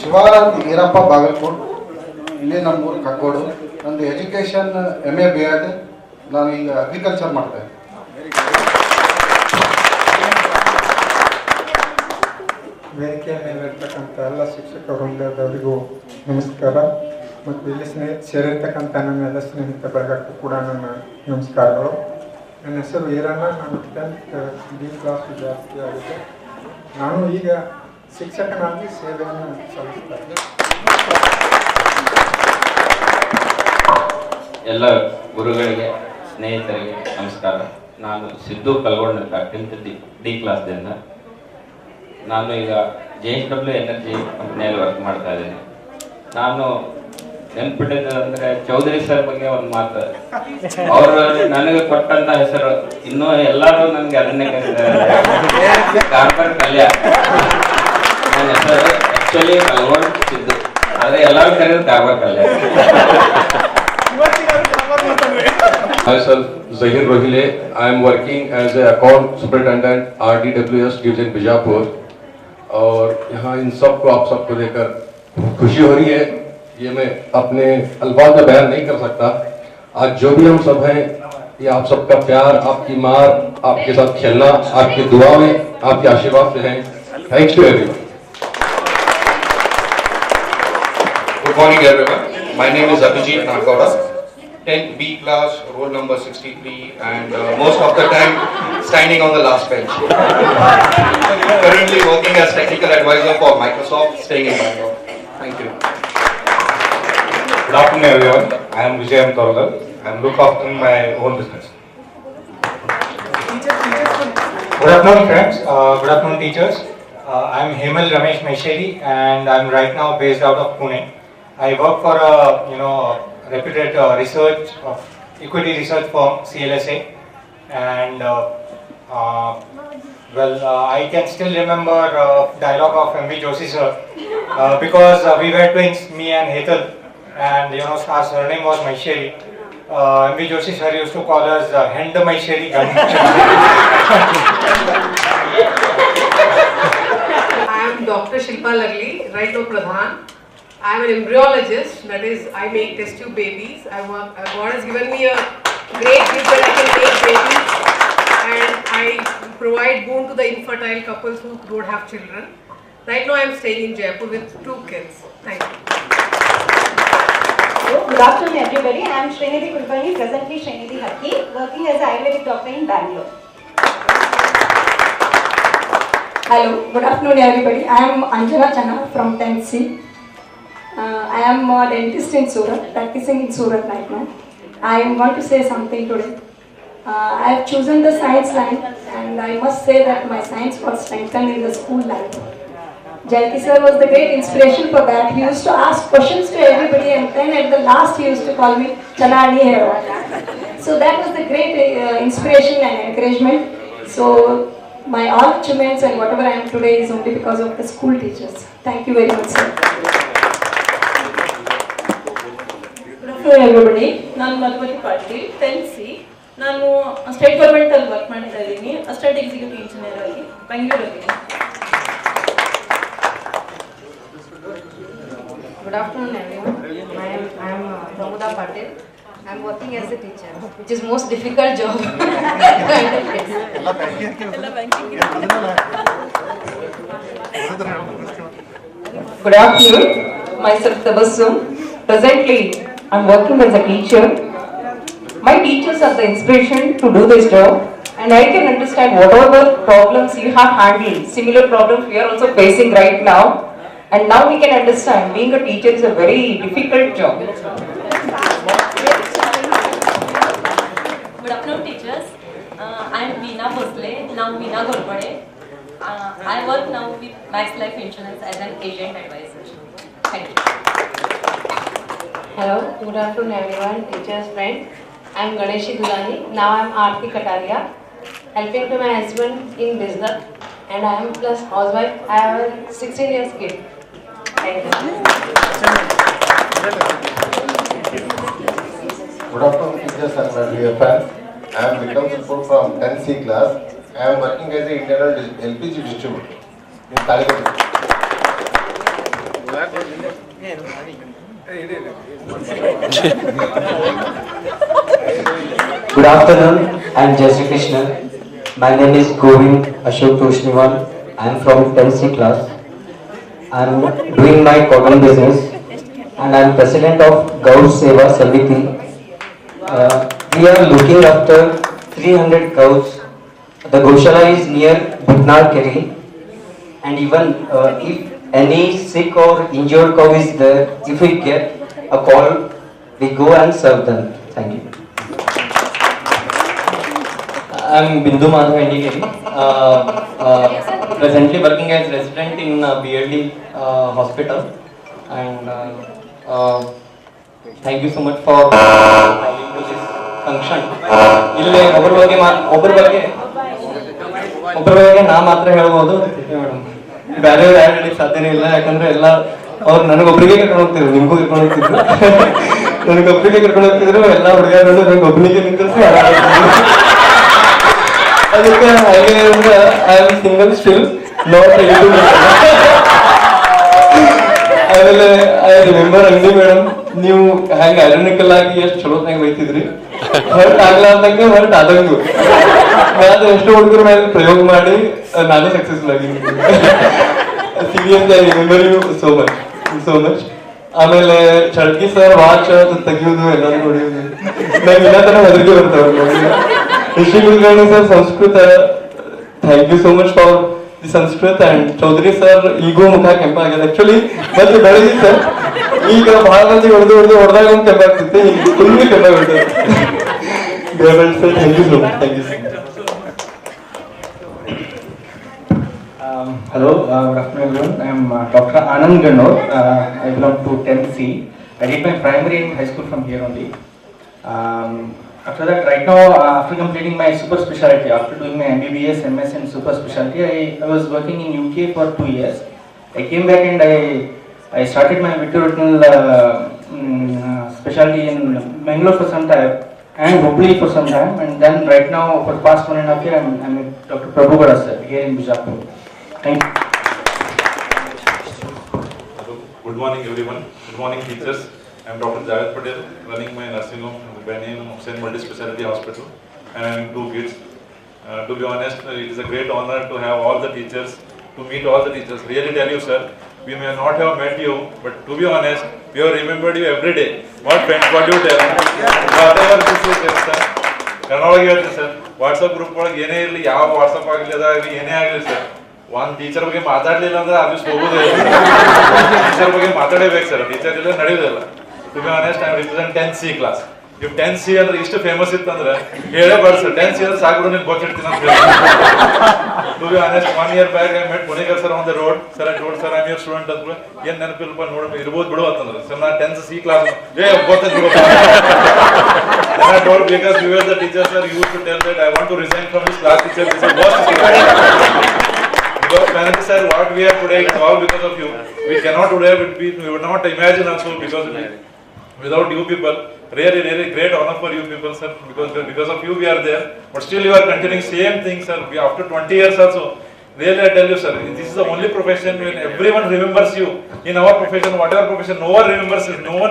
ಶಿವಾನಂದ್ ಈರಪ್ಪ ಬಾಗಲಕೋಟ್, ಇಲ್ಲಿ ನಮ್ಮೂರು ಕಕ್ಕೋಡು. ನಂದು ಎಜುಕೇಷನ್ MA BEd. ನಾನು ಈಗ ಅಗ್ರಿಕಲ್ಚರ್ ಮಾಡ್ತೇನೆ. ವೇದಿಕೆಯ ಮೇಲಿರ್ತಕ್ಕಂಥ ಎಲ್ಲ ಶಿಕ್ಷಕ ವೃಂದದವರಿಗೂ ನಮಸ್ಕಾರ. ಮತ್ತು ಇಲ್ಲಿ ಸೇರಿರ್ತಕ್ಕಂಥ ನನ್ನೆಲ್ಲ ಸ್ನೇಹಿತ ಬಳಗಕ್ಕೂ ಕೂಡ ನನ್ನ ನಮಸ್ಕಾರಗಳು. ನನ್ನ ಹೆಸರು ಈರಣ್ಣ. ನಾನು 10th D ಕ್ಲಾಸ್ ವಿದ್ಯಾರ್ಥಿಯಾಗಿದೆ. ನಾನು ಈಗ ಶಿಕ್ಷಕನಾಗಿ ಸೇವೆಯನ್ನು ಸಲ್ಲಿಸ್ತಾ ಇದ್ದೆ. ಎಲ್ಲ ಗುರುಗಳಿಗೆ, ಸ್ನೇಹಿತರಿಗೆ ನಮಸ್ಕಾರ. ನಾನು ಸಿದ್ದು ಕಲ್ಗೊಂಡ್ ಅಂತ 10th D ಕ್ಲಾಸ್ದಿಂದ. ನಾನು ಈಗ JSW ಎನರ್ಜಿ ಕಂಪ್ನಿಯಲ್ಲಿ ವರ್ಕ್ ಮಾಡ್ತಾ ಇದ್ದೀನಿ. ನಾನು ನೆನ್ಪಿಟ್ಟಿದ್ದಂದ್ರೆ ಚೌಧರಿ ಸರ್ ಬಗ್ಗೆ ಒಂದು ಮಾತು. ಅವರು ನನಗೆ ಕೊಟ್ಟಂತ ಹೆಸರು ಇನ್ನೂ ಎಲ್ಲರೂ ನನಗೆ ಅದನ್ನೇ ಕರೀತಾರೆ, ಕಾರ್ಬರ್ ಕಲ್ಯಾಣ್. ನನ್ನ ಹೆಸರು ಆಕ್ಚುಲಿ ಕಲ್ಗೊಂಡ್ ಸಿದ್ದು, ಆದ್ರೆ ಎಲ್ಲರೂ ಕರೆಯೋದು ಕಾರ್ಬರ್ Kalyan. Myself Zahir Rohile. I am working as a account superintendent RDWS division Bijapur. और यहाँ इन सब को आप सबको देखकर खुशी हो रही है, ये मैं अपने अल्फाज में बयान नहीं कर सकता. आज जो भी हम सब हैं, ये आप सबका प्यार, आपकी मार, आपके साथ खेलना, आपकी दुआएं, आपके आशीर्वाद से हैं. Thanks to everyone. Good morning everyone. My name is Abhijit Nagauda, 10th B class, roll number 63, and most of the time standing on the last bench. Currently working as technical advisor for Microsoft, staying in Bangalore. Thank you. Good afternoon everyone. I am Vijay Thorogal. I am look after my own business. Good afternoon friends. Good afternoon teachers. I am Hemal Ramesh Maheshwari and I am right now based out of Pune. I work for a reputed research equity research firm CLSA, and I can still remember dialogue of MV Joshi sir, because we were twins, me and Hetal, and our surname was Maheshwari. MV Joshi sir used to call us Hend Maheshwari. I am Dr. Shilpa Lagli, right of Pradhan. I am an embryologist, that is, I make test tube babies. God has given me a great gift that I can make babies, and I provide boon to the infertile couples who don't have children. Right now I am staying in Jaipur with 2 kids. Thank you. Good afternoon everybody. I am Srinidhi Kulkarni, presently Srinidhi Hakki, working as an Ayurvedic doctor in Bangalore. Hello, good afternoon everybody. I am Anjana Channa from 10th C. I am a dentist in Surat, practicing in Surat right now. I want to say something today. I have chosen the science line, and I must say that my science was strengthened in the school life. Jayanti sir was the great inspiration for that. He used to ask questions to everybody, and then at the last he used to call me Chanani Hero. So that was the great inspiration and encouragement. So my all achievements and whatever I am today is only because of the school teachers. Thank you very much sir. everybody. ನಾನು Madhumati Patil 10th C. ನಾನು state government ಅಲ್ಲಿ work ಮಾಡ್ತಾ ಇದ್ದೀನಿ, assistant executive engineer ಆಗಿ ಬೆಂಗಳೂರಲ್ಲಿ. Good afternoon everyone. I am Pramuda Patil. I am working as a teacher, which is most difficult job. Good afternoon. Myself Tabassum. Presently, I am working as a teacher. My teachers are the inspiration to do this job, and I can understand whatever problems you have handled. Similar problems we are also facing right now, and now we can understand being a teacher is a very difficult job. Good afternoon teachers. I am Veena Bhosle, now Veena Golpade. I work now with Max Life Insurance as an agent advisor. Thank you. Hello, good afternoon everyone, teachers, friends. I am Ganeshi Dulani. Now I am Aarti Kataria, helping to my husband in business, and I am plus housewife. I have a 16 years kid. Thank you. Good afternoon teachers and my dear friends. I am Vikram Support from 10th C class. I am working as an internal LPG distributor in Taliban. Good afternoon, I am Jai Shri Krishna. My name is Govind Ashok Toshniwal. I am from 10th class. I am doing my cotton business and I am president of Gau Seva Samiti. We are looking after 300 cows. The Goshala is near Bhutnar Keri, and even if any sick or injured cow is there, if we get a call, we go and serve them. Thank you. I am Bindu Madhav Indikeri, presently working as resident in BLD hospital, and thank you so much for coming to this function. ಇಲ್ಲಿ ಒಬ್ಬರ ಬಗ್ಗೆ ನಾ ಮಾತ್ರ ಹೇಳ್ಬೋದು madam, ಬೇರೆ ಯಾರು ಹೇಳಲಿಕ್ಕೆ ಸಾಧ್ಯನೇ ಇಲ್ಲ. ಯಾಕಂದ್ರೆ ಎಲ್ಲ ಅವ್ರು ನನಗೊಬ್ಬರಿಗೆ ಕರ್ಕೊಂಡು ಹೋಗ್ತಿದ್ರು, ನಿಮಗೂ ಕರ್ಕೊಂಡು ಹೋಗ್ತಿದ್ರು. ನನಗೊಬ್ಬರಿಗೆ ಕರ್ಕೊಂಡು ಹೋಗ್ತಿದ್ರು, ಎಲ್ಲ ಹುಡುಗರು ನನಗೆ ಒಬ್ಬನಿಗೆ ನಿಂತಿಸಿ ಅದಕ್ಕೆ ಹಾಗೆ ಅಂದ್ರೆ I am single still not able to. ಆಮೇಲೆ ಐ ರಿಮೆಂಬರ್ ಅಂಗಡಿ ಮೇಡಮ್, ನೀವು ಹ್ಯಾಂಗ ಐರನಿಕಲ್ ಆಗಿ ಎಷ್ಟು ಚಲೋತ್ನಾಗ ಬೈತಿದ್ರಿ, ಹರ್ಟ್ ಆಗ್ಲಾರ್ದಂಗೆ ಹರ್ಟ್ ಆದಂಗು. ನಾನು ಎಷ್ಟು ಹುಡುಗರ ಮೇಲೆ ಪ್ರಯೋಗ ಮಾಡಿ ನಾನು ಸಕ್ಸಸ್ಫುಲ್ ಆಗಿದ್ದೀನಿ. Serious I remember you so much. ಆಮೇಲೆ ಚಳ್ಕಿ ಸರ್ ವಾಚ್ ತೆಗಿಯೋದು ಎಲ್ಲರೂ ಹೊಡೆಯೋದು ನಂಗೆ ಇಲ್ಲ ತರ ಹೆದರಿಕೆ ಬರ್ತಾವ್ರಿ. Rishi Kulkarni sir Sanskrit, thank you so much for the Sanskrit. And Chaudhary sir ಈಗೂ ಮುಖ ಕೆಂಪಾಗಿದೆ ಆಕ್ಚುಲಿ, ಮತ್ತೆ ಬೆಳಗ್ಗೆ ಸರ್ ಈಗ ಬಹಳ ಮಂದಿ ಹೊಡೆದಾಗ ಒಂದು ಕೆಂಪಾಗ್ತಿತ್ತು, ಈಗ ಫುಲ್ ಕೆಂಪಾಗ್ಬಿಟ್ಟೆ. Government sir thank you so much. Thank you. Hello, good afternoon everyone. I am Dr. Anand Gannor. I belong to 10C. I did my primary and high school from here only. After that, right now, after completing my super specialty, after doing my MBBS, MS and super specialty, I was working in UK for 2 years. I came back and I started my vitreoretinal specialty in Bangalore for some time and Hubli for some time, and then right now for the past 1.5 years, I'm with Dr. Prabhu Gada sir here in Bijapur. Thank you. Good morning everyone. Good morning teachers. I am Dr. Javed Patel, running my nursing home by name of Saint Multi Speciality Hospital, and I have 2 kids. To be honest, it is a great honor to have all the teachers, to meet all the teachers. Really tell you sir, we may not have met you, but to be honest, we have remembered you every day. What friends, what do you tell? Whatever this is there sir. ಕನ್ನಡವಾಗಿ ಹೇಳ್ತೀನಿ sir, WhatsApp group ಒಳಗೆ ಏನೇ ಇರಲಿ, ಯಾವ WhatsApp ಆಗಲಿ ಅದಾಗಲಿ ಏನೇ ಆಗಲಿ sir, ಒಂದು teacher ಬಗ್ಗೆ ಮಾತಾಡಲಿಲ್ಲ ಅಂದ್ರೆ ಅದು ಹೋಗೋದೇ ಇಲ್ಲ. ಟೀಚರ್ ಬಗ್ಗೆ ಮಾತಾಡಬೇಕು ಸರ್, ಟೀಚರ್ ಇಲ್ಲ ನಡೆಯೋದಿಲ್ಲ. To be honest, I represent 10C class. If 10C ಅಂದ್ರೆ ಇಷ್ಟು ಫೇಮಸ್ ಇತ್ತಂದ್ರೆ ಹೇಳೇಬಾರ್ದು ಸರ್, 10C ಅಂದ್ರೆ ಸಾಕು ನಿಮ್ಗೆ ಗೊತ್ತಿಡ್ತೀನಿ ಅಂತ ಹೇಳಿ. To be honest, 1 year back I met Punikar sir on the road. Sir, I told sir I'm your student ಅಂತ. ಏನ್ ನೆನಪಿಲ್ಪ ನೋಡ ಇರ್ಬೋದು ಬಿಡು ಅಂತಂದ್ರೆ, ಸರ್ ನಾನು 10C ಕ್ಲಾಸ್ ಗೊತ್ತಿದ್ರು. I told because we were the teachers sir, you used to tell that I want to resign from this class teacher. This is worst teacher. Because Manoj sir, what we are today is all because of you. We cannot today, we would not imagine also, because without you people, really great honor for you people sir, because of you we are there. But still you are continuing same thing sir. We after 20 years also, really I tell you sir, this is the only profession when everyone remembers you. In our profession, whatever profession, no one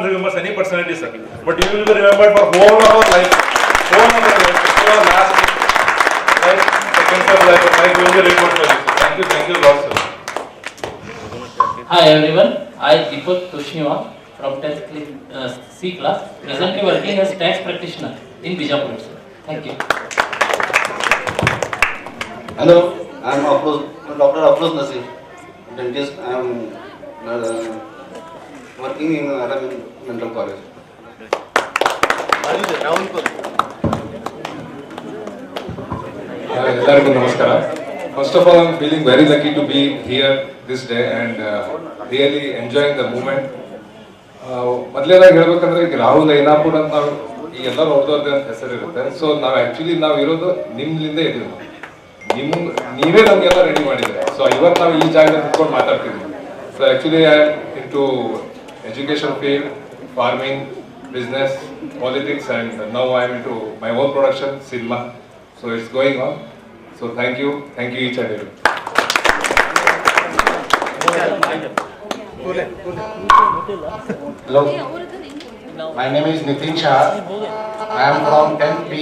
remembers any personality sir. But you will be remembered for whole of our life. Whole of our life. Your last life, seconds of life, life will be remembered for you. Thank you lot sir. Hi everyone, I Deepak Toshniwal from 10th C class, presently working as tax practitioner in Bijapur. Thank you. Hello, I am Dr. Afroz Nasir, dentist. I am working in Arabic Mental College. Everyone, namaskar. First of all, I'm feeling very lucky to be here this day and really enjoying the moment. ಮೊದಲೇದಾಗಿ ಹೇಳ್ಬೇಕಂದ್ರೆ ಈಗ ರಾಹುಲ್ ಐನಾಪುರ್ ಅಂತ ನಾವು ಈ ಎಲ್ಲರೂ ಅವ್ರದ್ದು ಅಂತ ಹೆಸರಿರುತ್ತೆ. So ನಾವು ಆಕ್ಚುಲಿ ನಾವು ಇರೋದು ನಿಮ್ಲಿಂದ ಇದೀವಿ, ನೀವೇ ನಮಗೆಲ್ಲ ರೆಡಿ ಮಾಡಿದ್ರೆ. ಸೊ ಇವತ್ತು ನಾವು ಈ ಜಾಗದಲ್ಲಿ ಕುತ್ಕೊಂಡು ಮಾತಾಡ್ತಿದ್ವಿ. So actually I am into education field, farming, business, politics, and now I am into my own production, cinema. So it's going on. So thank you each and every. Hello. My name is Nitin Shah. I am from 10th B.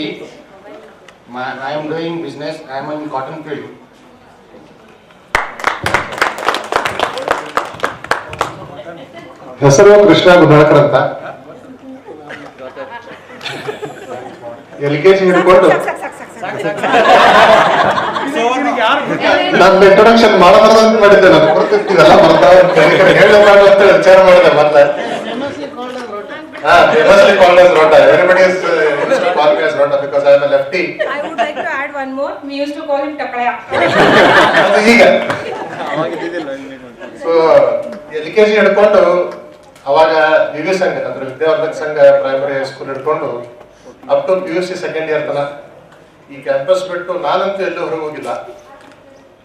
I am doing business. I am in cotton field. ಹೆಸರು ಕೃಷ್ಣ ಗುದಾಳ್ಕರ್ ಅಂತ. LKG ಹಿಡ್ಕೊಂಡು ನಾನು introduction ಮಾಡಬಾರ್ದು ಅಂತ ಮಾಡಿದ್ದೆ. ನಾನು ಕೊಡ್ತಿರ್ತೀವಲ್ಲ ಅಂತ ವಿಚಾರ ಮಾಡಿದೆ ಮತ್ತೆ. Famously called as Rota. Everybody is used to call me as Rota because I am a lefty. I would like to add one more. We used to call him Taklaya. ಅದು ಈಗ ಸೊ LKG ಹಿಡ್ಕೊಂಡು ಅವಾಗ ವಿವಿ ಸಂಘ ಅಂದ್ರೆ Vidyavardhaka Sangha primary high school ಹಿಡ್ಕೊಂಡು up to PUC second year ತನ ಈ ಕ್ಯಾಂಪಸ್ ಬಿಟ್ಟು ನಾನಂತೂ ಎಲ್ಲೂ ಹೊರಗೆ ಹೋಗಿಲ್ಲ.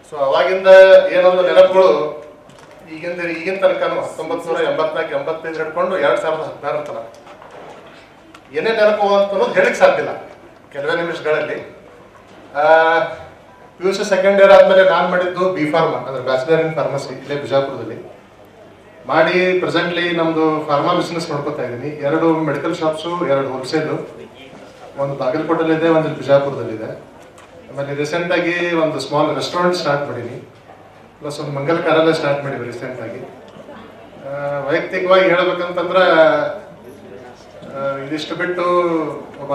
ಸೊ ಅವಾಗಿಂದ ಏನೊಂದು ನೆನಪುಗಳು ಈಗಿನ ತನಕ 1984-85 ಹಿಡ್ಕೊಂಡು 2016 ತನಕ ಏನೇ ನೆನಪು ಅಂತ ಅನ್ನೋದು ಹೇಳಿಕ್ ಸಾಧ್ಯ ಇಲ್ಲ ಕೆಲವೇ ನಿಮಿಷಗಳಲ್ಲಿ. PUC ಸೆಕೆಂಡ್ ಇಯರ್ ಆದ್ಮೇಲೆ ನಾನು ಮಾಡಿದ್ದು B.Pharm ಅಂದ್ರೆ ಬ್ಯಾಚುಲರ್ ಇನ್ ಫಾರ್ಮಸಿ ಇಲ್ಲೇ ಬಿಜಾಪುರದಲ್ಲಿ ಮಾಡಿ ಪ್ರೆಸೆಂಟ್ಲಿ ನಮ್ದು ಫಾರ್ಮಾ ಬಿಸ್ನೆಸ್ ನೋಡ್ಕೊತಾ ಇದ್ದೀನಿ. 2 ಮೆಡಿಕಲ್ ಶಾಪ್ಸು, 2 ಹೋಲ್ಸೇಲು, ಒಂದು ಬಾಗಲಕೋಟೆಲ್ಲಿದೆ, ಒಂದು ಬಿಜಾಪುರದಲ್ಲಿದೆ. ಆಮೇಲೆ ರೀಸೆಂಟ್ ಆಗಿ ಒಂದು ಸ್ಮಾಲ್ ರೆಸ್ಟೋರೆಂಟ್ ಸ್ಟಾರ್ಟ್ ಮಾಡೀನಿ, ಪ್ಲಸ್ ಒಂದು ಮಂಗಲ್ ಕಾರ್ಯಾಲಯ ಸ್ಟಾರ್ಟ್ ಮಾಡಿದ್ವಿ ರೀಸೆಂಟ್ ಆಗಿ. ವೈಯಕ್ತಿಕವಾಗಿ ಹೇಳ್ಬೇಕಂತಂದ್ರೆ ಇದಿಷ್ಟು ಬಿಟ್ಟು ಒಬ್ಬ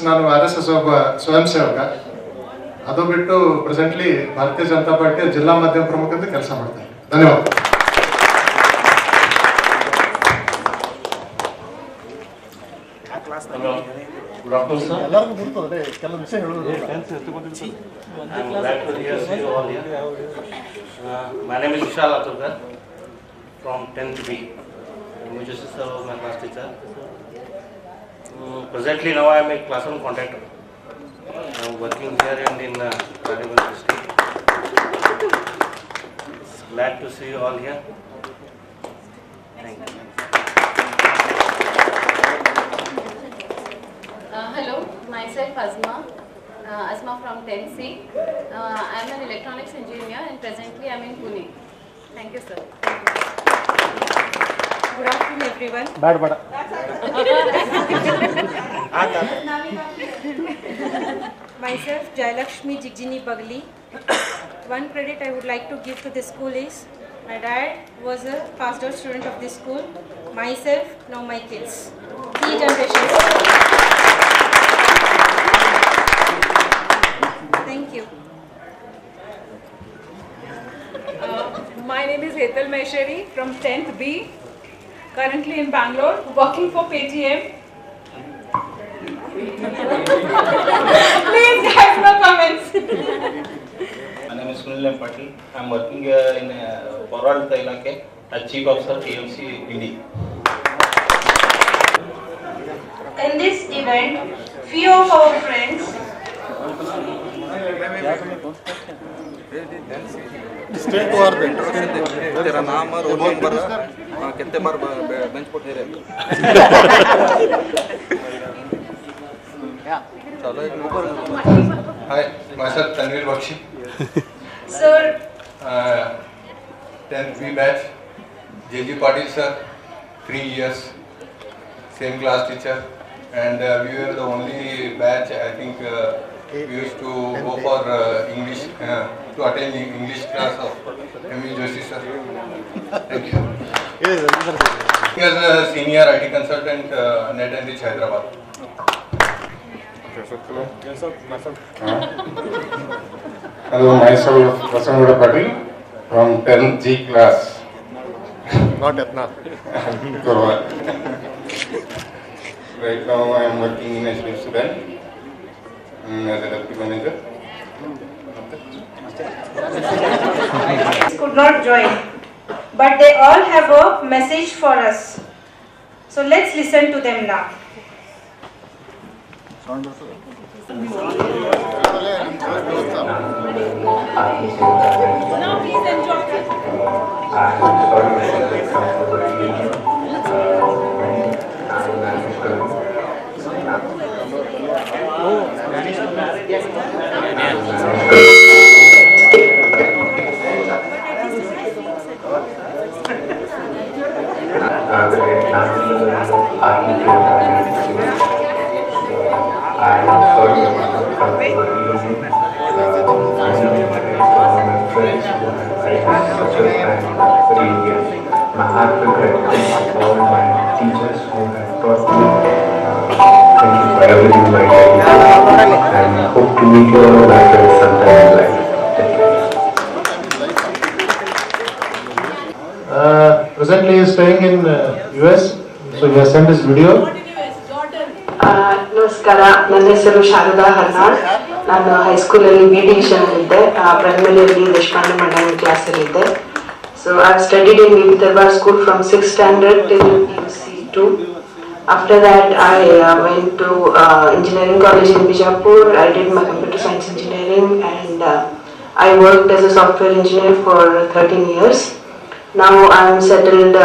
ನಾನು RSS ಒಬ್ಬ ಸ್ವಯಂ ಸೇವಕ. ಅದು ಬಿಟ್ಟು ಪ್ರೆಸೆಂಟ್ಲಿ ಭಾರತೀಯ ಜನತಾ ಪಾರ್ಟಿಯ ಜಿಲ್ಲಾ ಮಾಧ್ಯಮ ಪ್ರಮುಖ ಅಂತ ಕೆಲಸ ಮಾಡ್ತಾ ಇದ್ದೀನಿ. ಧನ್ಯವಾದ. Good afternoon, sir. I'm glad to see you all here. My name is Vishal Aturkar from 10th B. Mujhse sir, my class teacher. Presently now I am a classroom contractor. I am working here and in Radival district. Glad to see you all here. Thank you. Hello, myself Azma. Azma from 10C. I am an electronics engineer and presently I am in Pune. Thank you, sir. Good afternoon, everyone. Bad. Myself, Jayalakshmi Jigjini Bagli. One credit I would like to give to this school is my dad was a passed out student of this school. Myself, now my kids. 3 generations. Thank you. My name is Hetal Maheshwari from 10th B, currently in Bangalore, working for Paytm. Please guys, no comments. My name is Sunil M. Patil. I am working in Porvalta Ilake as Chief Officer TMC Indi. In this event, few of our friends state को और तेरा नाम और roll number कितने बार bench पर ठहरे चलो एक ऊपर Hi, myself Tanvir Bakshi. Sir. 10th B batch. JG Patil sir, 3 years, same class teacher, and we were the only batch. I think we used to go for English to attend English class of M.V. Joshi sir. Thank you. He is a senior IT consultant, Net Enrich Hyderabad. Hello, myself Vasangura Patil from 10th G class. Not Etna. Right now I am working in HDFC Bank as a deputy manager. Could not join, but they all have a message for us. So let's listen to them now. Now please enjoy. ಆದರೆ ನಾನು ಆತ್ಮೀಯ I am sorry for friends I had such a reunion. My heartfelt gratitude to all my teachers who have taught me. Thank you for everything my life and hope to meet you all after sometime in life. Presently he is staying in US, so he has sent his video. ನಮಸ್ಕಾರ, ನನ್ನ ಹೆಸರು ಶಾರದಾ ಹರ್ನಾಳ್. ನಾನು ಹೈಸ್ಕೂಲಲ್ಲಿ B ಡಿವಿಷನಲ್ಲಿದ್ದೆ, ಪ್ರೈಮರಿಯಲ್ಲಿ ದೇಶಪಾಂಡೆ ಮಂಡಳಿ ಕ್ಲಾಸಲ್ಲಿದ್ದೆ. So I have studied in V Darbar school from 6th standard till PUC2. After that I went to engineering college in Bijapur. I did my computer science engineering and I worked as a software engineer for 13 years. Now I am settled